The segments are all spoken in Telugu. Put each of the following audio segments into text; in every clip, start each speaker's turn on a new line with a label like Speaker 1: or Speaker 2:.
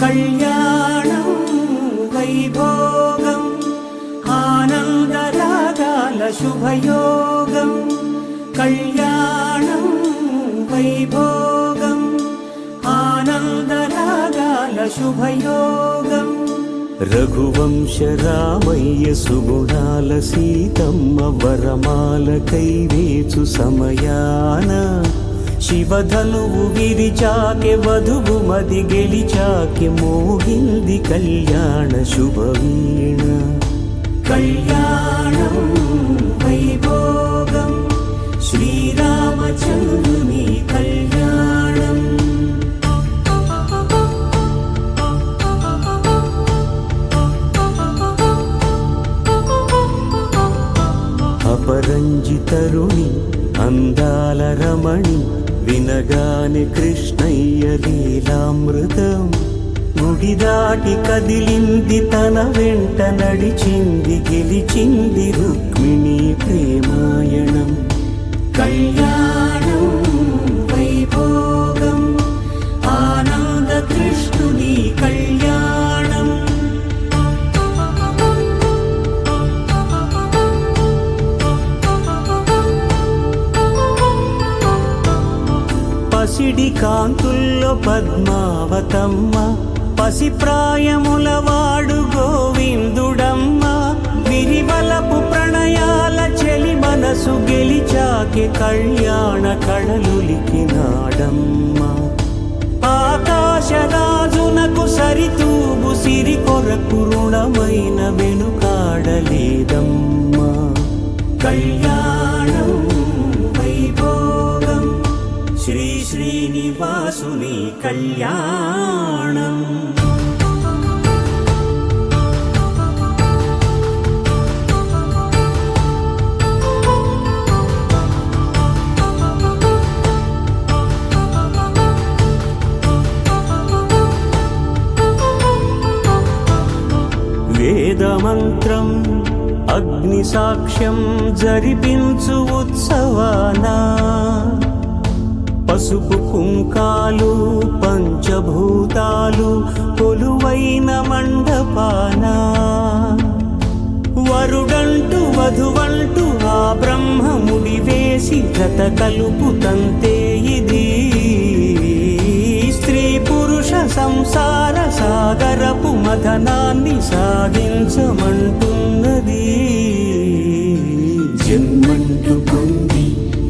Speaker 1: కళ్యాణం వైభోగం ఆనందరాగాల శుభయోగం కళ్యాణం వైభోగం ఆనందరాగాల శుభయోగం రఘువంశ రామయ్య సుగుణాల సీతమ్మ వరమాల కైవేచు సమయాన శివధనువు విరిచాకె వధువు మది గెలిచాకె మోగింది కళ్యాణ శుభవీణ కళ్యాణం వైభోగం శ్రీరామచంద్రుని కళ్యాణం అపరంజితరుణి అందాల రమణి వినగానే కృష్ణయ్య లీలామృతం గుడి దాటి కదిలింది తన వెంట నడిచింది గెలిచింది రుక్మిణి ప్రేమాయణం కళ్యాణం వైభోగం ఆనంద కృష్ణుని కళ్యాణం పసిడి కాంతుల్లో పద్మావతమ్మ పసిప్రాయముల వాడు గోవిందుడమ్మ విరివలపు ప్రణయాల చెలి మనసు గెలిచాకె కళ్యాణ కళలులికినాడమ్మ ఆకాశరాజునకు సరితూగు సిరి కొరకు రుణమైన వెనుకాడలేదమ్మ కళ్యాణం వైభోగం శ్రీ శ్రీనివాసుని కళ్యాణం వేదమంత్రం అగ్ని సాక్ష్యం జరిపించు ఉత్సవానా పసుపు కుంకాలు పంచభూతాలు కొలువైన మండపాన వరుడంటూ వధువంటూ ఆ బ్రహ్మముడి వేసి జత కలుపుతంతే ఇది స్త్రీ పురుష సంసార సాగరపు మథనాన్ని సాగించమంటున్నది జన్మంటూ పొంది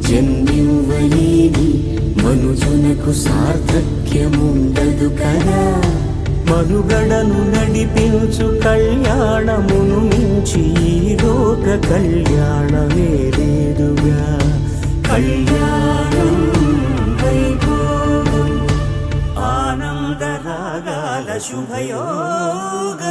Speaker 1: జన్మివ్వలేని మనుజునకు సార్థక్యముండదు కదా మనుగడను నడిపించు కళ్యాణమును మించి ఈ లోక కళ్యాణమే లేదుగా కళ్యాణం వైభోగం ఆనందరాగాల శుభయోగం